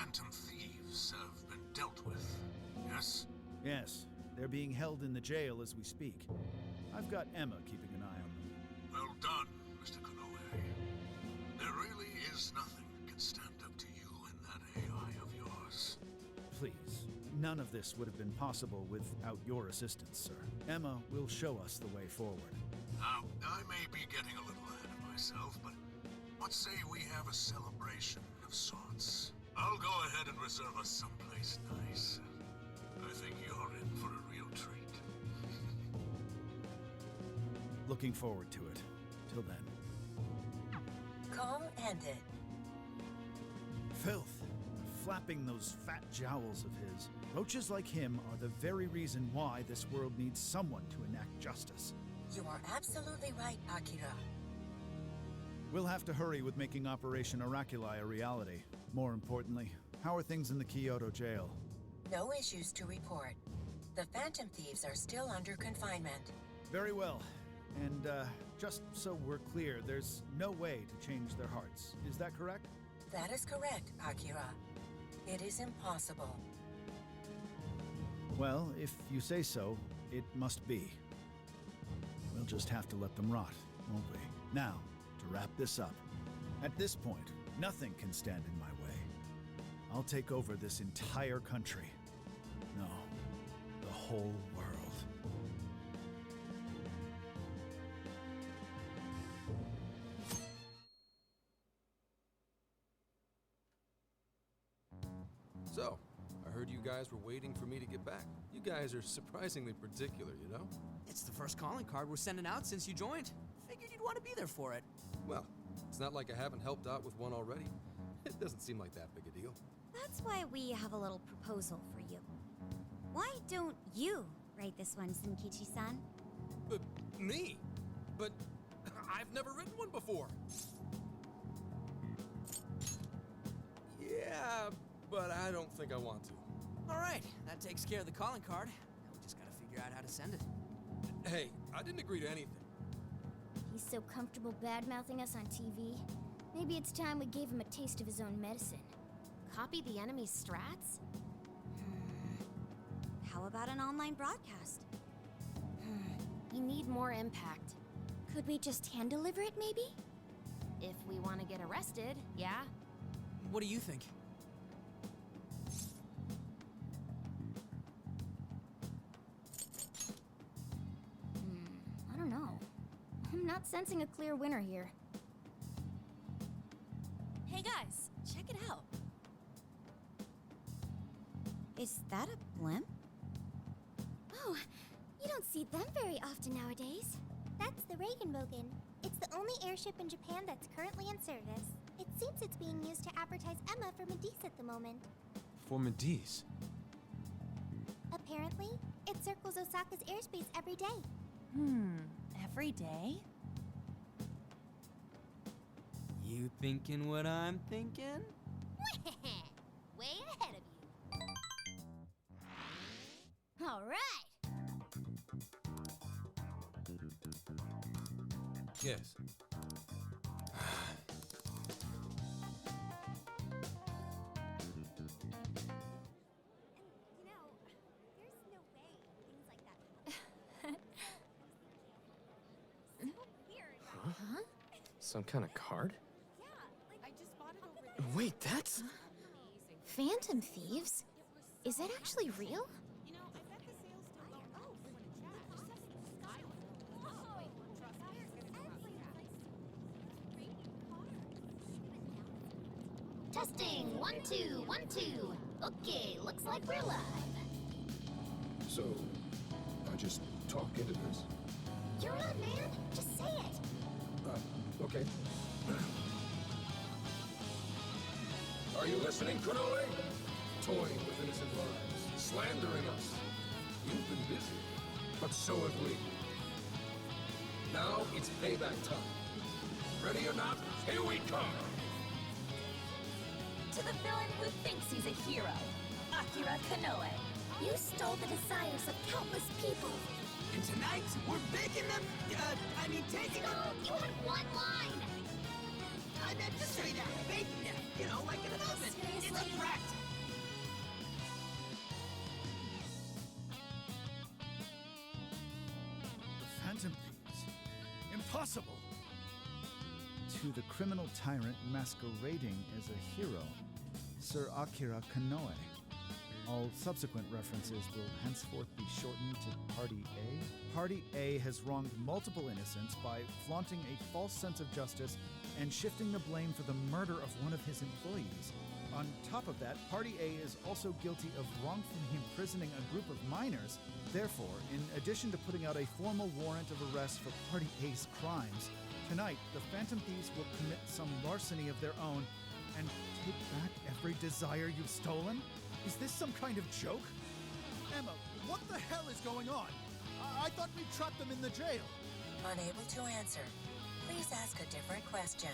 Phantom Thieves have been dealt with, yes? Yes, they're being held in the jail as we speak. I've got Emma keeping an eye on them. Well done, Mr. Konoe. There really is nothing that can stand up to you and that AI of yours. Please, none of this would have been possible without your assistance, sir. Emma will show us the way forward. Now, I may be getting a little ahead of myself, but what say we have a celebration of sorts? I'll go ahead and reserve us someplace nice. I think you're in for a real treat. Looking forward to it. Till then. Call ended. Filth. Flapping those fat jowls of his. Roaches like him are the very reason why this world needs someone to enact justice. You are absolutely right, Akira. We'll have to hurry with making Operation Oraculi a reality. More importantly, how are things in the Kyoto jail? No issues to report. The Phantom Thieves are still under confinement. Very well. And, just so we're clear, there's no way to change their hearts. Is that correct? That is correct, Akira. It is impossible. Well, if you say so, it must be. We'll just have to let them rot, won't we? Now, to wrap this up. At this point, nothing can stand in my way. I'll take over this entire country. No, the whole world. So, I heard you guys were waiting for me to get back. You guys are surprisingly particular, you know? It's the first calling card we're sending out since you joined. Figured you'd want to be there for it. Well, it's not like I haven't helped out with one already. It doesn't seem like that big a deal. That's why we have a little proposal for you. Why don't you write this one, Senkichi-san? But me? But I've never written one before. Yeah, but I don't think I want to. All right, that takes care of the calling card. Now we just gotta figure out how to send it. Hey, I didn't agree to anything. He's so comfortable bad-mouthing us on TV. Maybe it's time we gave him a taste of his own medicine. Copy the enemy's strats? How about an online broadcast? We need more impact. Could we just hand-deliver it, maybe? If we want to get arrested, yeah. What do you think? I don't know. I'm not sensing a clear winner here. Hey guys, check it out. Is that a blimp? Oh, you don't see them very often nowadays. That's the Regenbogen. It's the only airship in Japan that's currently in service. It seems it's being used to advertise Emma for Medice at the moment. For Medice? Apparently, it circles Osaka's airspace every day. Every day? You thinking what I'm thinking? Way ahead of you. All right. Yes. You know, there's no way things like that. So weird. Huh? Some kind of card? Yeah, like I just bought it over there. Wait, that's... Phantom Thieves? Is that actually real? You know, I bet the sales still go up when it Testing, 1, 2, 1, 2. Okay, looks like we're live. So, I just talk into this? You're on, man. Just say it. Okay. Are you listening, Konoe? Toying with innocent lives, slandering us. You've been busy, but so have we. Now it's payback time. Ready or not, here we come! To the villain who thinks he's a hero, Akira Konoe. You stole the desires of countless people. And tonight, we're baking them, taking them. You had one line. I meant to say that, baking them, like in an oven. It's a threat. impossible! To the criminal tyrant masquerading as a hero, Sir Akira Konoe. All subsequent references will henceforth be shortened to Party A. Party A has wronged multiple innocents by flaunting a false sense of justice and shifting the blame for the murder of one of his employees. On top of that, Party A is also guilty of wrongfully imprisoning a group of minors. Therefore, in addition to putting out a formal warrant of arrest for Party A's crimes, tonight the Phantom Thieves will commit some larceny of their own and take back every desire you've stolen? Is this some kind of joke? Emma, what the hell is going on? I thought we trapped them in the jail. Unable to answer. Please ask a different question.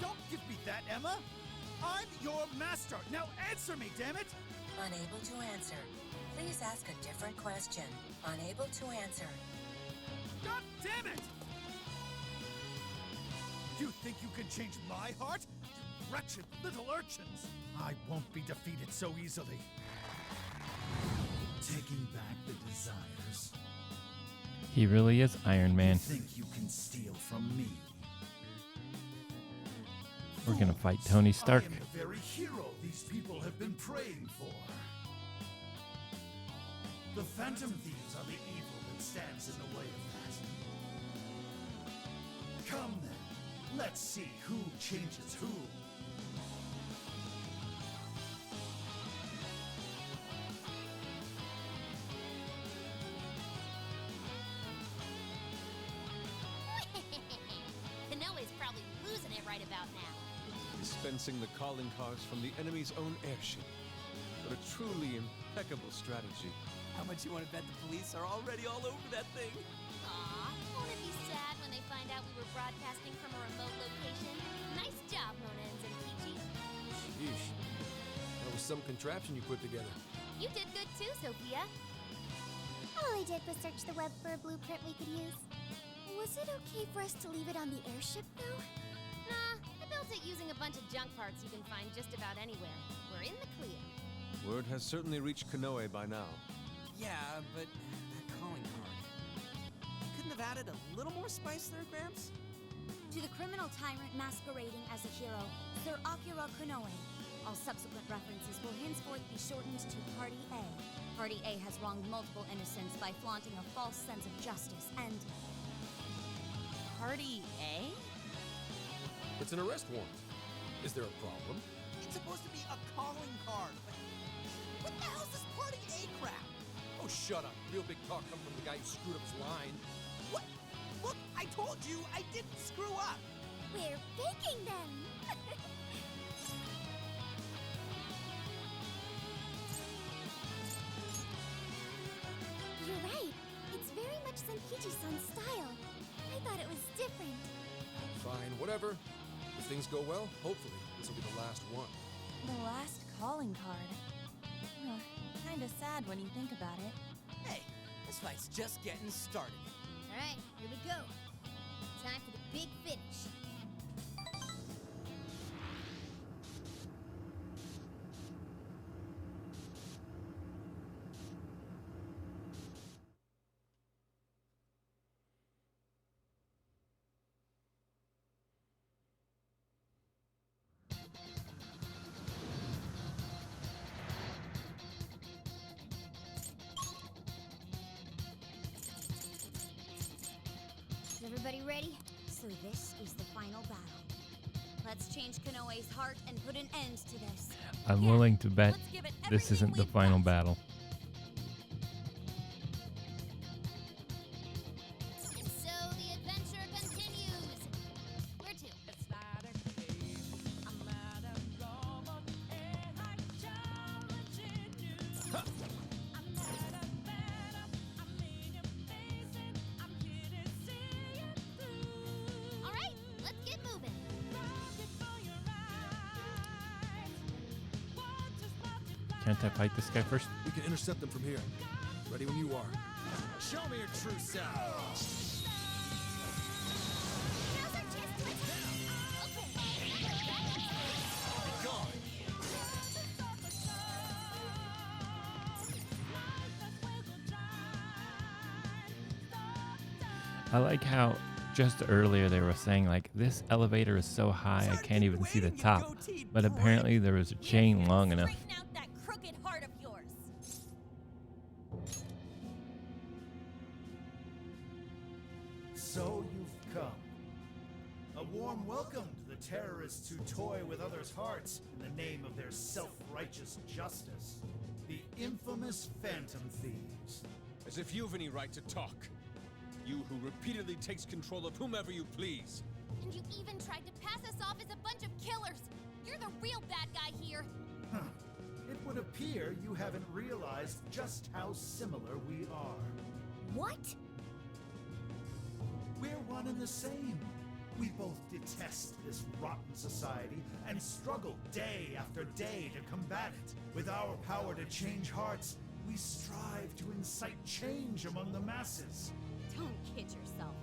Don't give me that, Emma! I'm your master! Now answer me, damn it! Unable to answer. Please ask a different question. Unable to answer. God damn it! You think you can change my heart? You wretched little urchins! I won't be defeated so easily. Taking back the desires. He really is Iron Man. You think you can steal from me? We're gonna fight Tony Stark. I am the very hero these people have been praying for. The Phantom Thieves are the evil that stands in the way of that. Come then, let's see who changes who. Konoe's probably losing it right about now. Dispensing the calling cards from the enemy's own airship. What a truly impeccable strategy. How much you want to bet the police are already all over that thing? Aw, won't it be sad when they find out we were broadcasting from a remote location? Nice job, Mona and Zenkichi. Sheesh. That was some contraption you put together. You did good too, Sophia. All I did was search the web for a blueprint we could use. Was it okay for us to leave it on the airship, though? Nah, I built it using a bunch of junk parts you can find just about anywhere. We're in the clear. Word has certainly reached Konoe by now. Yeah, but that calling card. Couldn't have added a little more spice there, Gramps? To the criminal tyrant masquerading as a hero, Sir Akira Konoe. All subsequent references will henceforth be shortened to Party A. Party A has wronged multiple innocents by flaunting a false sense of justice and... Party A? It's an arrest warrant. Is there a problem? It's supposed to be a calling card, but what the hell's this Party A crap? Oh, shut up. Real big talk coming from the guy who screwed up his line. What? Look, I told you I didn't screw up. We're faking them! You're right. It's very much Zenkichi-san's style. I thought it was different. Fine, whatever. If things go well, hopefully this will be the last one. The last calling card. Kinda sad when you think about it. Hey, this fight's just getting started. All right, here we go. Time for the big finish. Everybody ready? So this is the final battle. Let's change Konoe's heart and put an end to this. I'm willing to bet Let's give it this everything isn't the we've final got. battle. And so the adventure continues. Where to? All right, let's get moving. Can't I fight this guy first? We can intercept them from here. Ready when you are. Show me your true self. Now's our chance to Be gone. I like how just earlier they were saying like this elevator is so high I can't even see the top, but apparently there was a chain long enough. Straighten out that crooked heart of yours. So you've come. A warm welcome to the terrorists who toy with others' hearts in the name of their self-righteous justice. The infamous Phantom Thieves. As if you've any right to talk. You who repeatedly takes control of whomever you please. And you even tried to pass us off as a bunch of killers. You're the real bad guy here. Huh. It would appear you haven't realized just how similar we are. What? We're one and the same. We both detest this rotten society and struggle day after day to combat it. With our power to change hearts, we strive to incite change among the masses. Don't kid yourself.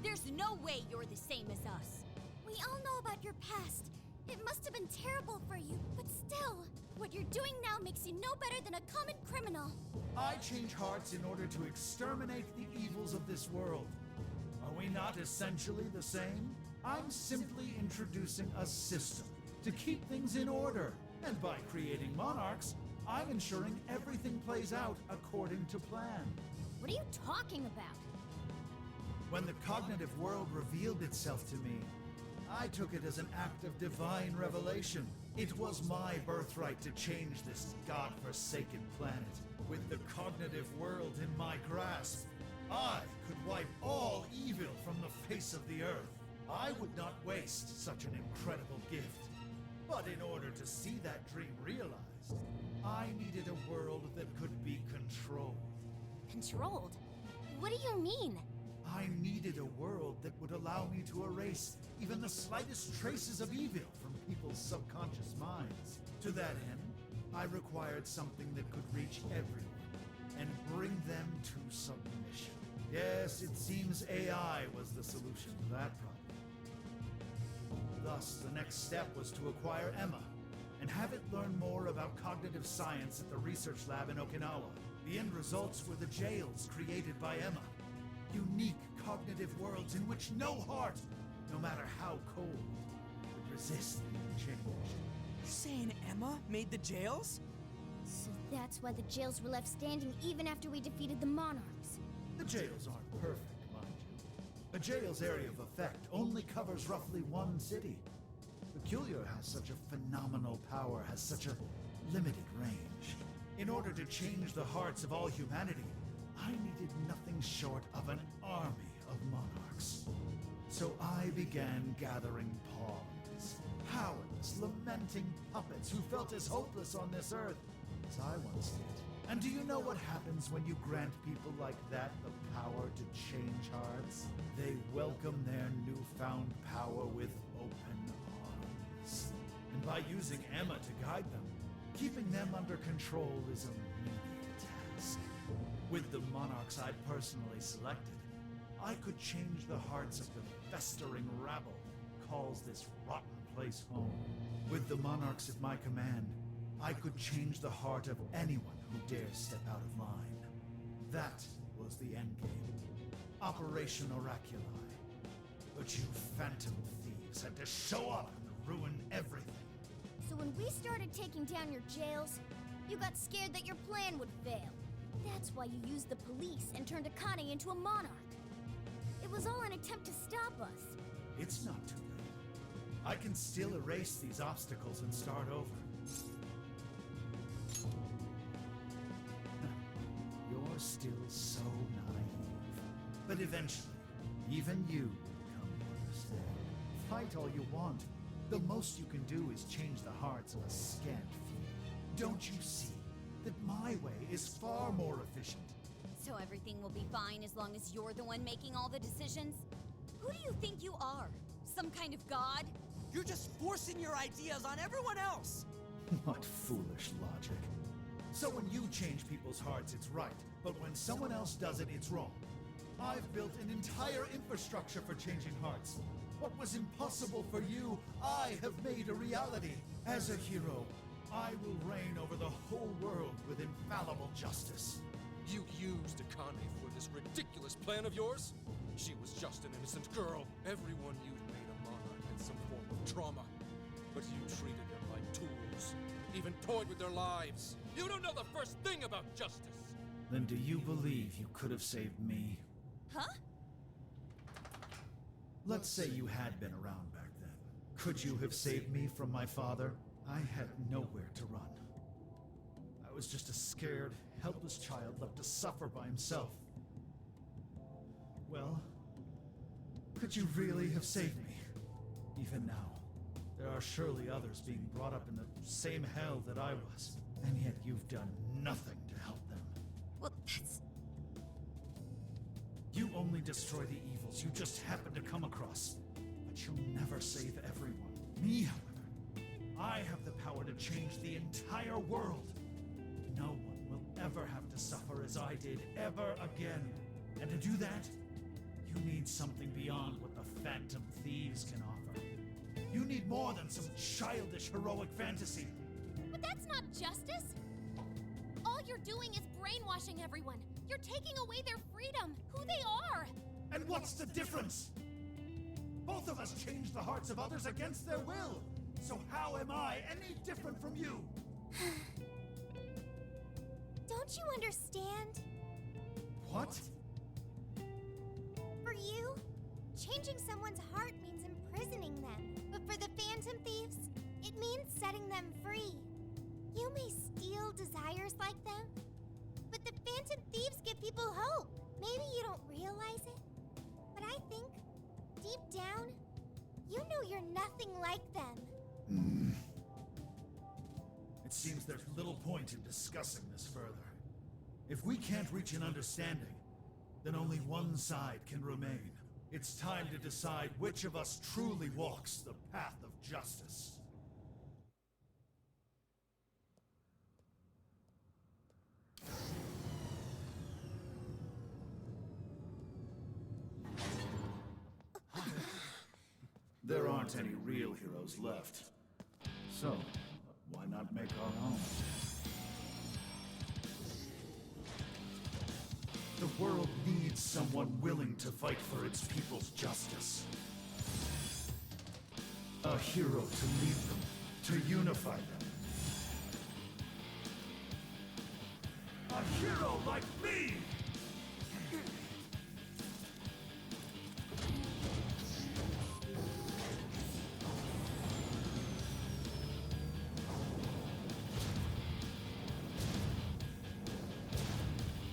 There's no way you're the same as us. We all know about your past. It must have been terrible for you, but still, what you're doing now makes you no better than a common criminal. I change hearts in order to exterminate the evils of this world. Are we not essentially the same? I'm simply introducing a system to keep things in order. And by creating monarchs, I'm ensuring everything plays out according to plan. What are you talking about? When the cognitive world revealed itself to me, I took it as an act of divine revelation. It was my birthright to change this godforsaken planet. With the cognitive world in my grasp, I could wipe all evil from the face of the earth. I would not waste such an incredible gift. But in order to see that dream realized, I needed a world that could be controlled. Controlled? What do you mean? I needed a world that would allow me to erase even the slightest traces of evil from people's subconscious minds. To that end, I required something that could reach everyone and bring them to submission. Yes, it seems AI was the solution to that problem. Thus, the next step was to acquire Emma and have it learn more about cognitive science at the research lab in Okinawa. The end results were the jails created by Emma. Unique cognitive worlds in which no heart, no matter how cold, would resist being changed. You're saying Emma made the jails? So that's why the jails were left standing even after we defeated the monarchs. The jails aren't perfect, mind you. A jail's area of effect only covers roughly one city. Peculiar how such a phenomenal power has such a limited range. In order to change the hearts of all humanity, I needed nothing short of an army of monarchs. So I began gathering pawns, powerless, lamenting puppets who felt as hopeless on this earth as I once did. And do you know what happens when you grant people like that the power to change hearts? They welcome their newfound power with open arms. And by using Emma to guide them, keeping them under control is a menial task. With the monarchs I personally selected, I could change the hearts of the festering rabble who calls this rotten place home. With the monarchs at my command, I could change the heart of anyone who dares step out of line. That was the endgame. Operation Oraculi. But you phantom thieves had to show up and ruin everything. So when we started taking down your jails, you got scared that your plan would fail. That's why you used the police and turned Akane into a monarch. It was all an attempt to stop us. It's not too late. I can still erase these obstacles and start over. You're still so naive. But eventually, even you will come to understand. Fight all you want. The most you can do is change the hearts of a scant few. Don't you see that my way is far more efficient? So everything will be fine as long as you're the one making all the decisions? Who do you think you are? Some kind of god? You're just forcing your ideas on everyone else! What foolish logic. So when you change people's hearts, it's right. But when someone else does it, it's wrong. I've built an entire infrastructure for changing hearts. What was impossible for you, I have made a reality. As a hero, I will reign over the whole world with infallible justice. You used Akane for this ridiculous plan of yours? She was just an innocent girl. Everyone you'd made a monarch had some form of trauma. But you treated them like tools, even toyed with their lives. You don't know the first thing about justice. Then do you believe you could have saved me? Huh? Let's say you had been around back then. Could you have saved me from my father? I had nowhere to run. I was just a scared, helpless child left to suffer by himself. Well, could you really have saved me? Even now, there are surely others being brought up in the same hell that I was, and yet you've done nothing to help them. Well, that's... You only destroy the evils you just happen to come across, but you'll never save everyone. Me, however, I have the power to change the entire world. No one will ever have to suffer as I did ever again. And to do that, you need something beyond what the Phantom Thieves can offer. You need more than some childish heroic fantasy. But that's not justice. All you're doing is brainwashing everyone. You're taking away their freedom, who they are. And what's the difference? Both of us change the hearts of others against their will. So how am I any different from you? Don't you understand? What? For you, changing someone's heart means imprisoning them. But for the Phantom Thieves, it means setting them free. You may steal desires like them, but the Phantom Thieves give people hope. Maybe you don't realize it, but I think, deep down, you know you're nothing like them. It seems there's little point in discussing this further. If we can't reach an understanding, then only one side can remain. It's time to decide which of us truly walks the path of justice. There aren't any real heroes left. So, why not make our own? The world needs someone willing to fight for its people's justice. A hero to lead them, to unify them. A hero like me!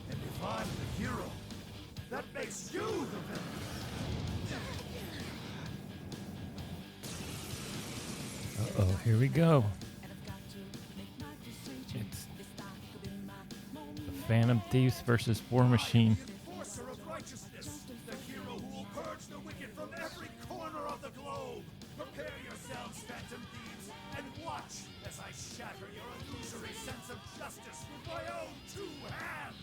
And if I'm the hero, that makes you the villain! Uh-oh, here we go. It's the Phantom Thieves versus War Machine. Enforcer of righteousness, the hero who will purge the wicked from every corner of the globe. Prepare yourselves, Phantom Thieves, and watch as I shatter your illusory sense of justice with my own two hands.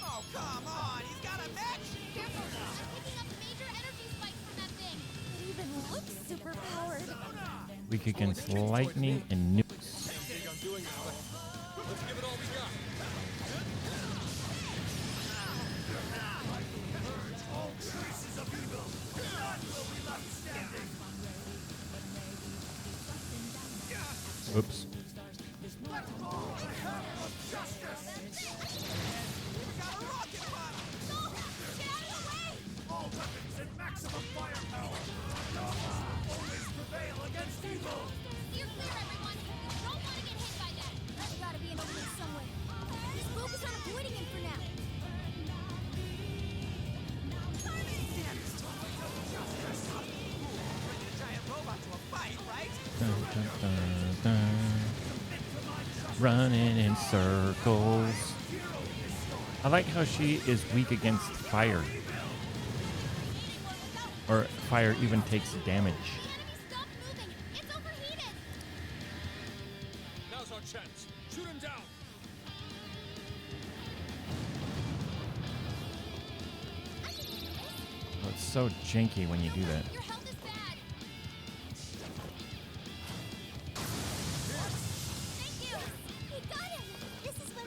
Oh, come on! He's got a match! Careful, you're picking up major energy spikes from that thing. It even looks super powered. Weak against lightning and nukes. I'm doing it, but let's give it all we got. Purge all traces of evil. None will be left standing. Oops. All the hand of justice. We got a rocket bottom! Go! Get out of the way! All weapons and maximum firepower. Always prevail against evil. Steer clear, everyone. You don't want to get hit by that. There's gotta be an opening somewhere. Just focus on avoiding him for now. Bringing a giant robot to a fight, right? Dun, dun, dun, dun. Running in circles. I like how she is weak against fire. Or fire even takes damage. Stop moving. It's overheated. Now's our chance. Shoot him down. Oh, it's so janky when you do that. Your health is bad. Thank you. We got him! This is when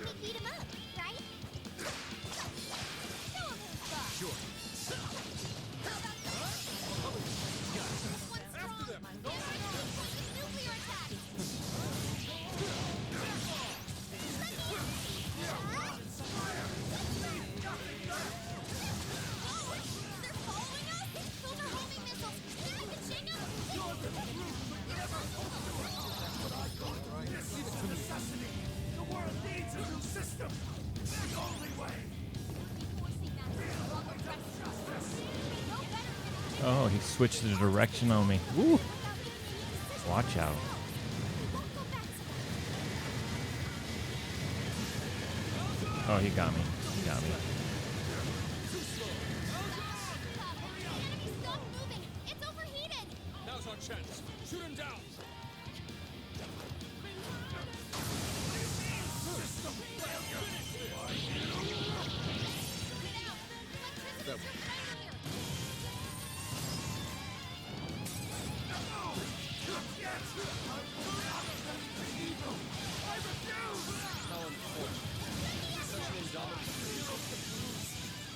Oh, he switched the direction on me. Woo! Watch out. Oh, he got me. He got me. Stop moving! It's overheated! Now's our chance. Shoot him down.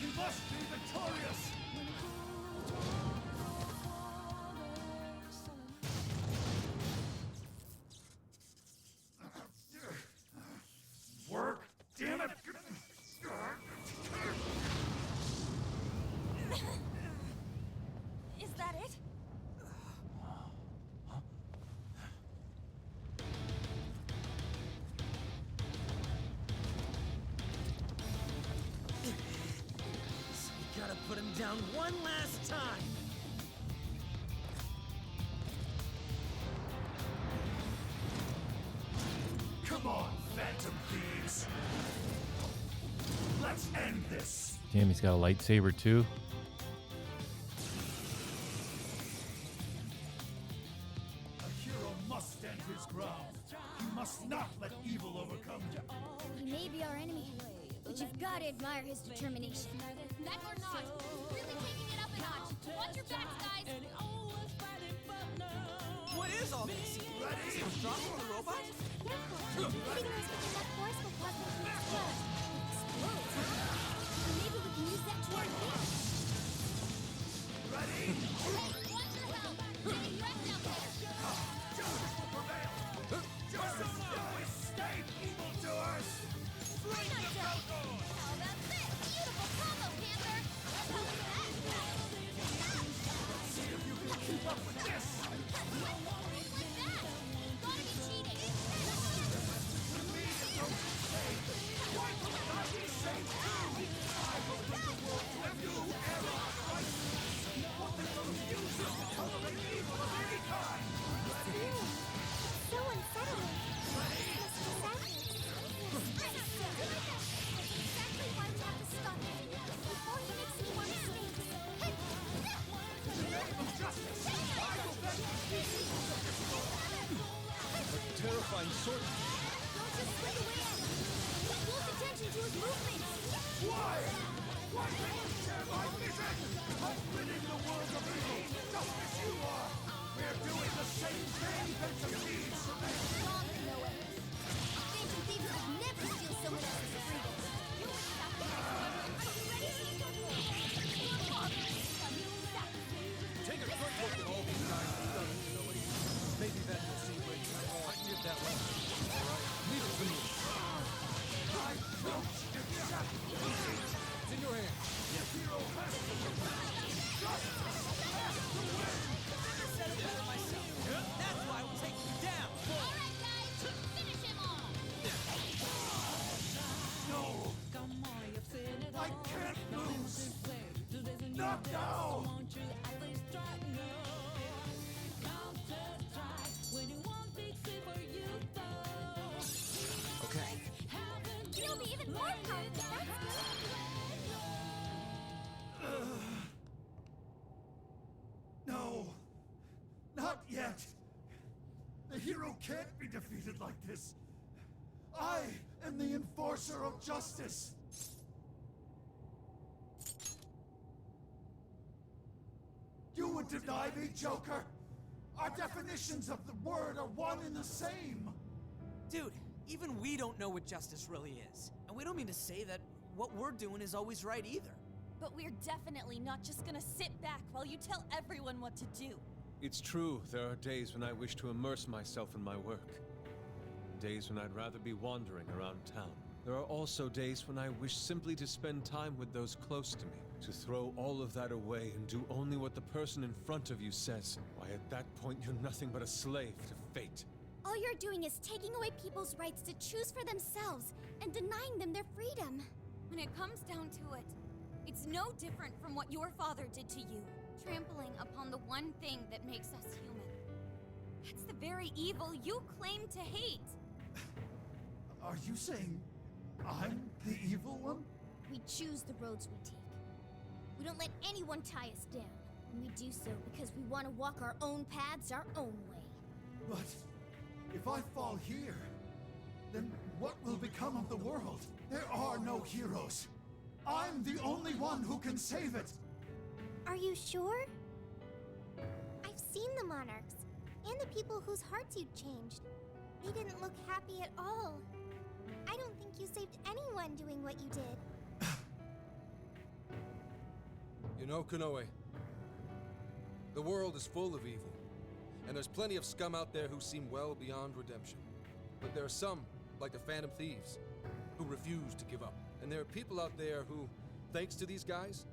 You must be victorious! Work? Damn it! Is that it? So we gotta put him down one last time. Come on, Phantom Thieves! Let's end this! Damn, he's got a lightsaber too. A hero must stand his ground. You must not let evil overcome you. He may be our enemy, but you've got to admire his determination. That or not, really taking it up a notch. Watch your backs, guys! What is all this? Ready? Dropping the robot? Hitting us with enough force will cause them to explode. Explode, huh? Maybe we can use that to our advantage. Ready? Hey, watch your health! Getting wrecked out there! Justice will prevail! Justice will escape evildoers! Bring it down! Now that's it! Beautiful combo, Panther! Let's help with that! See if you can keep up with this! Like that! Gotta be cheating! Why will not be safe too? I will bring the world to a new era of righteousness! One that refuses to tolerate evil of any kind! Ready? So unsettling. Just That's exactly why we have to stop him before he makes any more mistakes. In the name of justice, I will bend the evils of this world! A terrifying sword. don't just swing away at him. He pulls attention to his movements. Why? Why can't you share my vision? I'm ridding the world of evil, just as you are! We're doing the same thing, Phantom Thieves! Wrong, Konoe. Phantom Thieves would never steal someone else's freedom. Are you ready? Take a quick look at all these guys who've done it, Koei. Maybe then you'll see where you are. I can get that one. All right, leave it to me. I won't accept defeat! It's in your hands. Hero has to win! Justice has to win! I said it better myself. That's why we'll take him down. Alright, guys! Finish him off! No! I can't lose! Not now! Okay. You'll be even more powerful. That's good. No! Not yet! The hero can't be defeated like this! I am the enforcer of justice! You would deny me, Joker? Our definitions of the word are one and the same! Dude, even we don't know what justice really is. And we don't mean to say that what we're doing is always right either. But we're definitely not just gonna sit back while you tell everyone what to do. It's true, there are days when I wish to immerse myself in my work. Days when I'd rather be wandering around town. There are also days when I wish simply to spend time with those close to me. To throw all of that away and do only what the person in front of you says. Why, at that point, you're nothing but a slave to fate. All you're doing is taking away people's rights to choose for themselves and denying them their freedom. When it comes down to it, it's no different from what your father did to you. Trampling one thing that makes us human. It's the very evil you claim to hate. Are you saying I'm the evil one? We choose the roads we take. We don't let anyone tie us down. And we do so because we want to walk our own paths our own way. But if I fall here, then what will become of the world? There are no heroes. I'm the only one who can save it. Are you sure? I've seen the monarchs, and the people whose hearts you changed. They didn't look happy at all. I don't think you saved anyone doing what you did. You know, Konoe, the world is full of evil, and there's plenty of scum out there who seem well beyond redemption. But there are some, like the Phantom Thieves, who refuse to give up. And there are people out there who, thanks to these guys,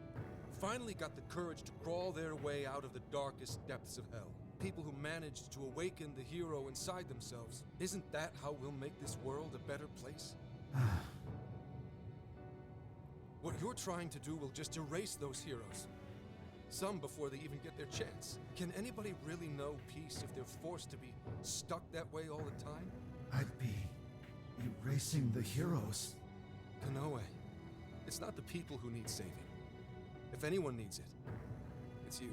finally got the courage to crawl their way out of the darkest depths of hell. People who managed to awaken the hero inside themselves. Isn't that how we'll make this world a better place? What you're trying to do will just erase those heroes. Some before they even get their chance. Can anybody really know peace if they're forced to be stuck that way all the time? I'd be erasing the heroes. Konoe, it's not the people who need saving. If anyone needs it, it's you.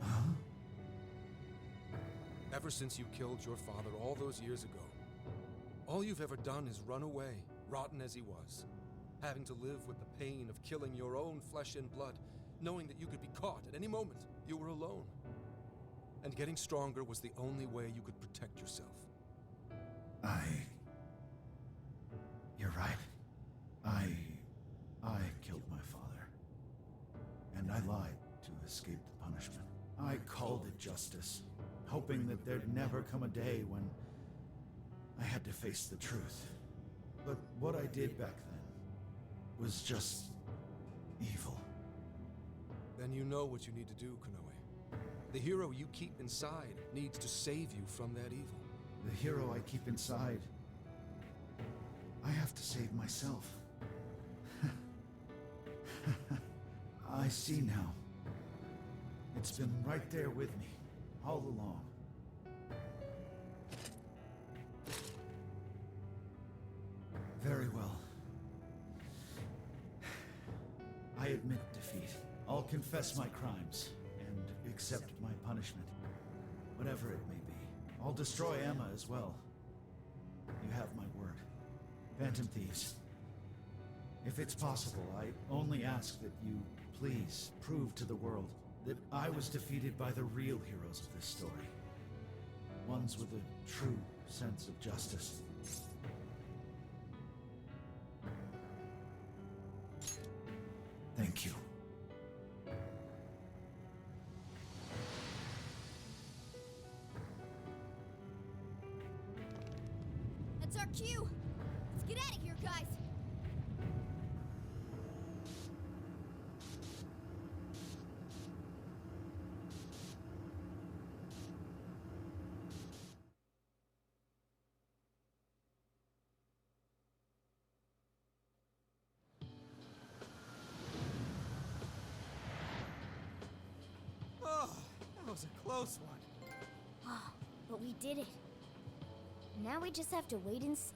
Huh? Ever since you killed your father all those years ago, all you've ever done is run away, rotten as he was, having to live with the pain of killing your own flesh and blood, knowing that you could be caught at any moment. You were alone. And getting stronger was the only way you could protect yourself. You're right. I killed my father. And I lied to escape the punishment. I called it justice, hoping that there'd never come a day when I had to face the truth. But what I did back then was just evil. Then you know what you need to do, Konoe. The hero you keep inside needs to save you from that evil. The hero I keep inside, I have to save myself. I see now. It's been right there with me, all along. Very well. I admit defeat. I'll confess my crimes and accept my punishment, whatever it may be. I'll destroy Emma as well. You have my word. Phantom Thieves. If it's possible, I only ask that you please prove to the world that I was defeated by the real heroes of this story. Ones with a true sense of justice. Thank you. That's our cue. Let's get out of here, guys. Oh, that was a close one. Oh, but we did it. Now we just have to wait and see.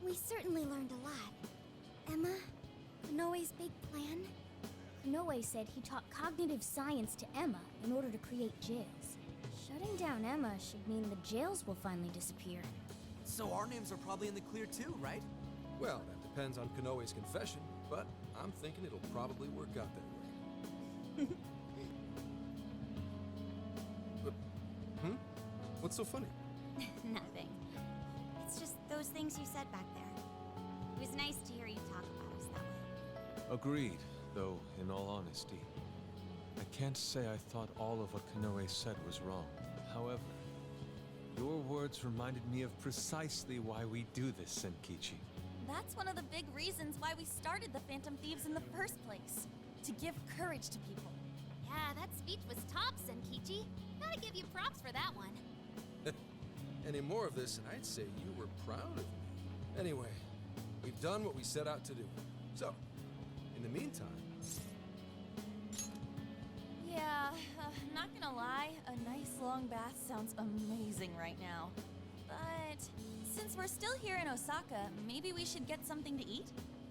We certainly learned a lot. Emma, Konoe's big plan? Konoe said he taught cognitive science to Emma in order to create jails. Shutting down Emma should mean the jails will finally disappear. So our names are probably in the clear too, right? Well, that depends on Konoe's confession, but I'm thinking it'll probably work out that way. What's so funny? Nothing. It's just those things you said back there. It was nice to hear you talk about us that way. Agreed, though, in all honesty, I can't say I thought all of what Konoe said was wrong. However, your words reminded me of precisely why we do this, Senkichi. That's one of the big reasons why we started the Phantom Thieves in the first place. To give courage to people. Yeah, that speech was top, Senkichi. Gotta give you props for that one. Any more of this, and I'd say you were proud of me. Anyway, we've done what we set out to do. So, in the meantime... Yeah, not gonna lie, a nice long bath sounds amazing right now. But since we're still here in Osaka, maybe we should get something to eat?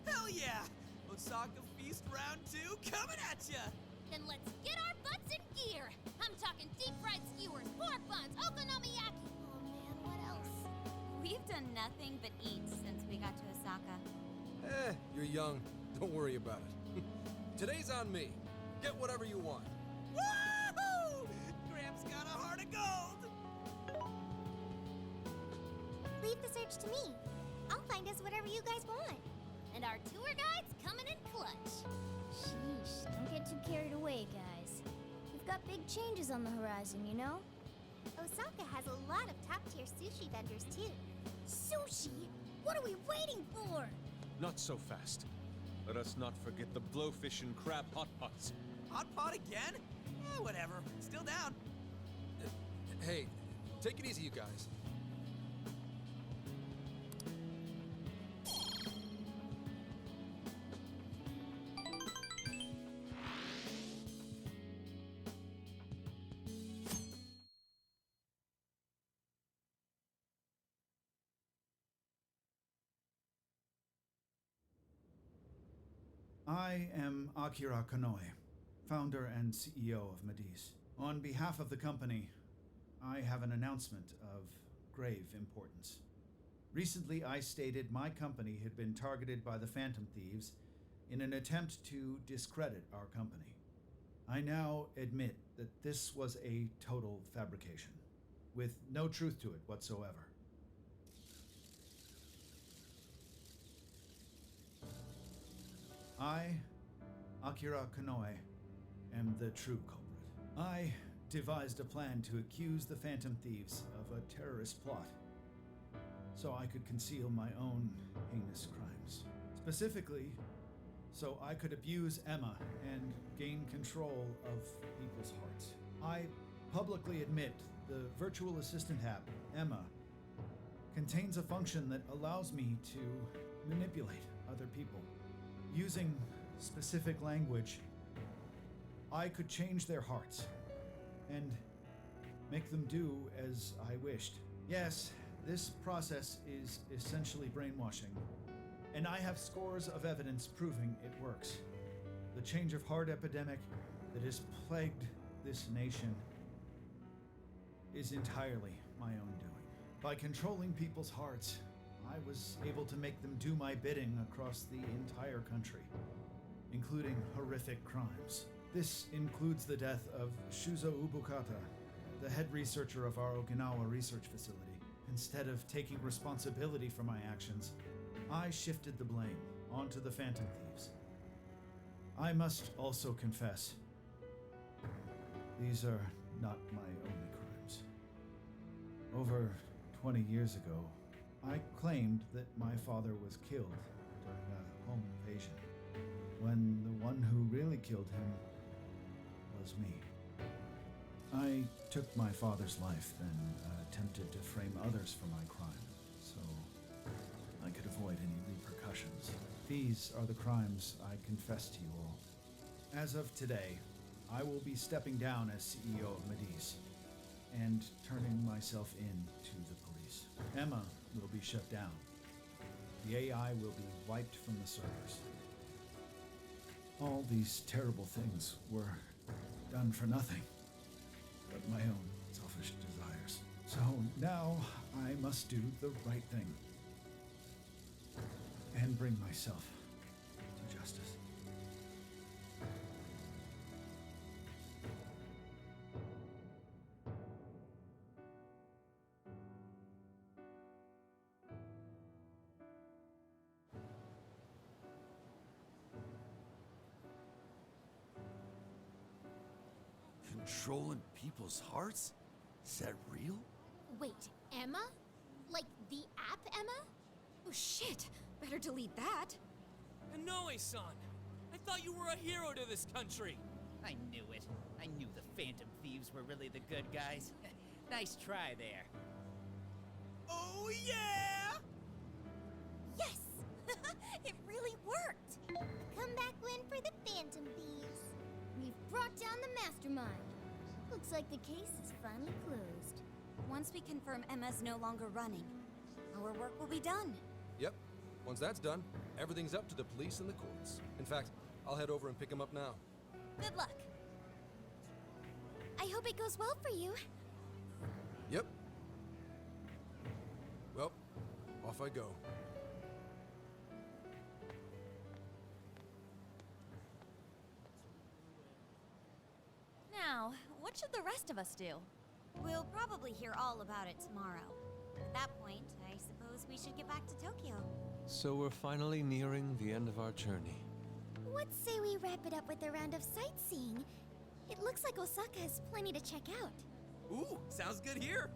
Hell yeah! Osaka Feast Round 2 coming at ya! Then let's get our butts in gear. I'm talking deep fried skewers, pork buns, okonomiyaki. Oh man, what else? We've done nothing but eat since we got to Osaka. You're young. Don't worry about it. Today's on me. Get whatever you want. Woohoo! Gramps got a heart of gold! Leave the search to me. I'll find us whatever you guys want. And our tour guide's coming in clutch. Sheesh, don't get too carried away, guys. We've got big changes on the horizon, you know? Osaka has a lot of top-tier sushi vendors, too. Sushi? What are we waiting for? Not so fast. Let us not forget the blowfish and crab hot pots. Hot pot again? Whatever. Still down. Hey, take it easy, you guys. I am Akira Konoe, founder and CEO of Mediz. On behalf of the company, I have an announcement of grave importance. Recently, I stated my company had been targeted by the Phantom Thieves in an attempt to discredit our company. I now admit that this was a total fabrication, with no truth to it whatsoever. I, Akira Konoe, am the true culprit. I devised a plan to accuse the Phantom Thieves of a terrorist plot, so I could conceal my own heinous crimes. Specifically, so I could abuse Emma and gain control of people's hearts. I publicly admit the virtual assistant app, Emma, contains a function that allows me to manipulate other people. Using specific language, I could change their hearts and make them do as I wished. Yes, this process is essentially brainwashing, and I have scores of evidence proving it works. The change of heart epidemic that has plagued this nation is entirely my own doing. By controlling people's hearts, I was able to make them do my bidding across the entire country, including horrific crimes. This includes the death of Shuzo Ubukata, the head researcher of our Okinawa research facility. Instead of taking responsibility for my actions, I shifted the blame onto the Phantom Thieves. I must also confess, these are not my only crimes. Over 20 years ago, I claimed that my father was killed during a home invasion, when the one who really killed him was me. I took my father's life, then attempted to frame others for my crime, so I could avoid any repercussions. These are the crimes I confess to you all. As of today, I will be stepping down as CEO of Mediz and turning myself in to the police. Emma will be shut down. The AI will be wiped from the servers. All these terrible things were done for nothing but my own selfish desires. So now I must do the right thing and bring myself to justice. Controlling people's hearts? Is that real? Wait, Emma? Like the app Emma? Oh shit! Better delete that. Konoe-san! I thought you were a hero to this country! I knew it. I knew the Phantom Thieves were really the good guys. Nice try there. Oh yeah! Yes! It really worked! A comeback win for the Phantom Thieves. We've brought down the mastermind. We'll Looks like the case is finally closed. Once we confirm Emma's no longer running, our work will be done. Yep. Once that's done, everything's up to the police and the courts. In fact, I'll head over and pick him up now. Good luck. I hope it goes well for you. Yep. Well, off I go. Now, what should the rest of us do? We'll probably hear all about it tomorrow. At that point, I suppose we should get back to Tokyo. So we're finally nearing the end of our journey. What say we wrap it up with a round of sightseeing? It looks like Osaka has plenty to check out. Ooh, sounds good here.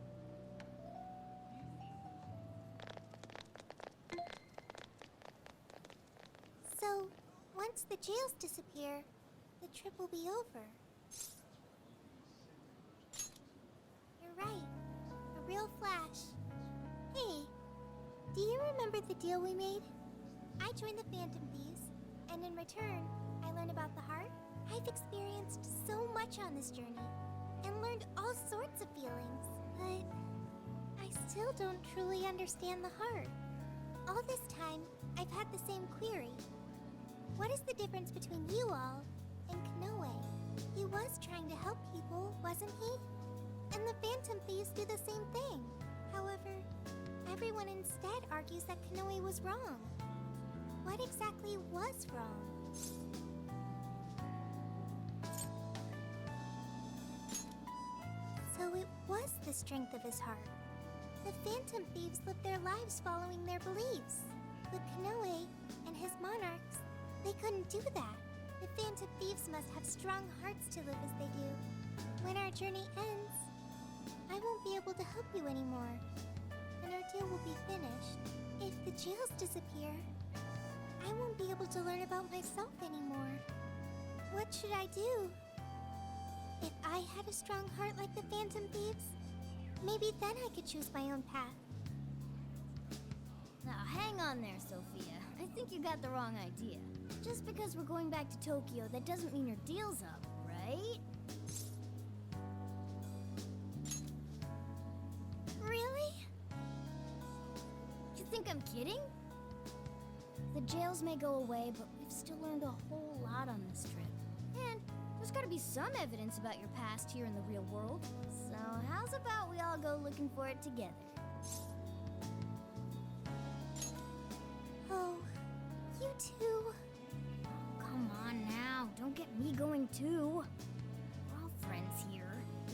So, once the jails disappear, the trip will be over. You're right. A real flash. Hey, do you remember the deal we made? I joined the Phantom Thieves, and in return, I learned about the heart. I've experienced so much on this journey, and learned all sorts of feelings, but I still don't truly understand the heart. All this time, I've had the same query. What is the difference between you all and Konoe? He was trying to help people, wasn't he? And the Phantom Thieves do the same thing. However, everyone instead argues that Konoe was wrong. What exactly was wrong? So it was the strength of his heart. The Phantom Thieves lived their lives following their beliefs. But Konoe and his monarchs, they couldn't do that. The Phantom Thieves must have strong hearts to live as they do. When our journey ends, I won't be able to help you anymore, and our deal will be finished. If the jails disappear, I won't be able to learn about myself anymore. What should I do? If I had a strong heart like the Phantom Thieves, maybe then I could choose my own path. Now hang on there, Sophia. I think you got the wrong idea. Just because we're going back to Tokyo, that doesn't mean your deal's up, right? Really? You think I'm kidding? The jails may go away, but we've still learned a whole lot on this trip. And there's gotta be some evidence about your past here in the real world. So how's about we all go looking for it together? Oh, you two. Come on now, don't get me going too. We're all friends here.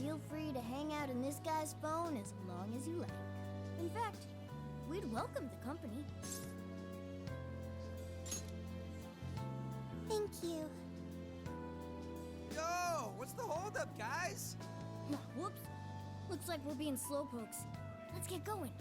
Feel free to hang out in this guy's phone as long as you like. In fact, we'd welcome the company. Thank you. Yo, what's the holdup, guys? Whoops. Looks like we're being slowpokes. Let's get going.